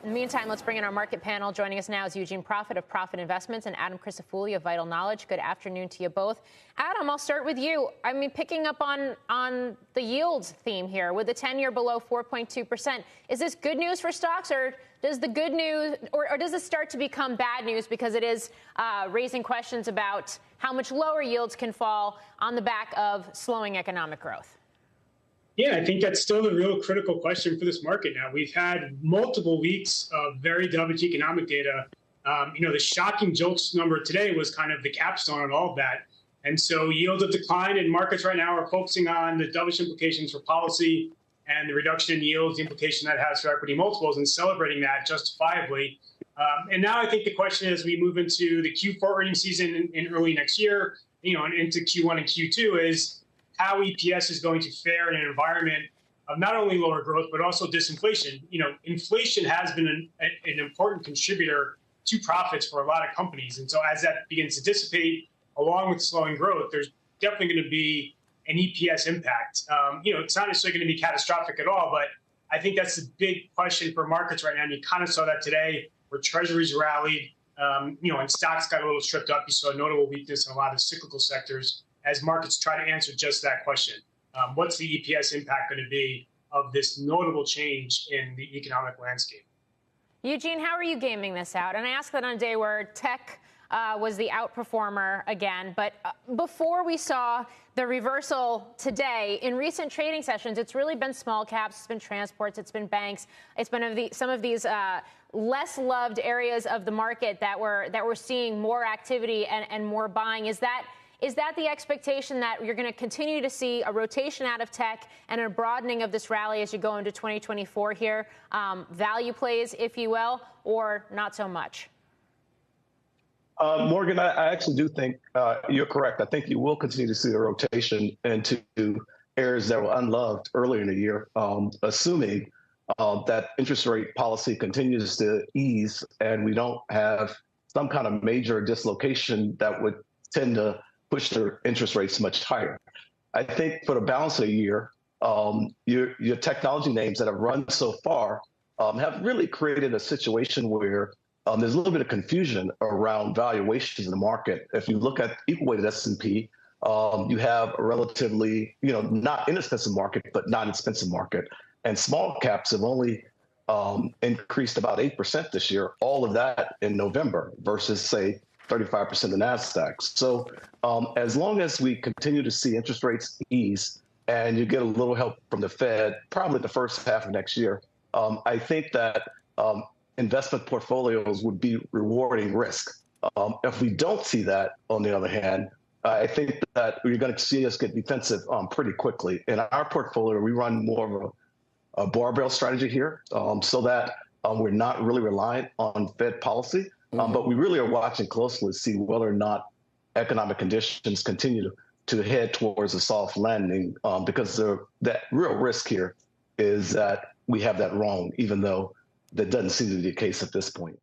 In the meantime, let's bring in our market panel. Joining us now is Eugene Profit of Profit Investments and Adam Crisafulli of Vital Knowledge. Good afternoon to you both. Adam, I'll start with you. I mean, picking up on the yields theme here with the 10-year below 4.2%. Is this good news for stocks, or does the good news, or does this start to become bad news because it is raising questions about how much lower yields can fall on the back of slowing economic growth? Yeah, I think that's still the real critical question for this market now. We've had multiple weeks of very dovish economic data. The shocking JOLTS number today was kind of the capstone on all of that. And so yields have declined, and markets right now are focusing on the dovish implications for policy and the reduction in yields, the implication that has for equity multiples, and celebrating that justifiably. And now I think the question as we move into the Q4 earnings season in early next year, and into Q1 and Q2 is how EPS is going to fare in an environment of not only lower growth, but also disinflation. Inflation has been an important contributor to profits for a lot of companies. And so as that begins to dissipate, along with slowing growth, there's definitely going to be an EPS impact. It's not necessarily going to be catastrophic at all, but I think that's the big question for markets right now. And you kind of saw that today where treasuries rallied, and stocks got a little stripped up. You saw a notable weakness in a lot of cyclical sectors as markets try to answer just that question. What's the EPS impact going to be of this notable change in the economic landscape? Eugene, how are you gaming this out? And I ask that on a day where tech was the outperformer again. But before we saw the reversal today, in recent trading sessions, it's really been small caps, it's been transports, it's been banks, it's been some of these less loved areas of the market that we're seeing more activity and more buying. Is that the expectation that you're going to continue to see a rotation out of tech and a broadening of this rally as you go into 2024 here? Value plays, if you will, or not so much? Morgan, I actually do think you're correct. I think you will continue to see a rotation into areas that were unloved earlier in the year, assuming that interest rate policy continues to ease and we don't have some kind of major dislocation that would tend to push their interest rates much higher. I think for the balance of the year, your technology names that have run so far have really created a situation where there's a little bit of confusion around valuations in the market. If you look at equal-weighted S&P, you have a relatively, not inexpensive market, but not expensive market. And small caps have only increased about 8% this year, all of that in November versus, say, 35% of the NASDAQ. So as long as we continue to see interest rates ease and you get a little help from the Fed, probably the first half of next year, I think that investment portfolios would be rewarding risk. If we don't see that, on the other hand, I think that you're going to see us get defensive pretty quickly. In our portfolio, we run more of a barbell strategy here so that we're not really reliant on Fed policy. But we really are watching closely to see whether or not economic conditions continue to head towards a soft landing, because that real risk here is that we have that wrong, even though that doesn't seem to be the case at this point.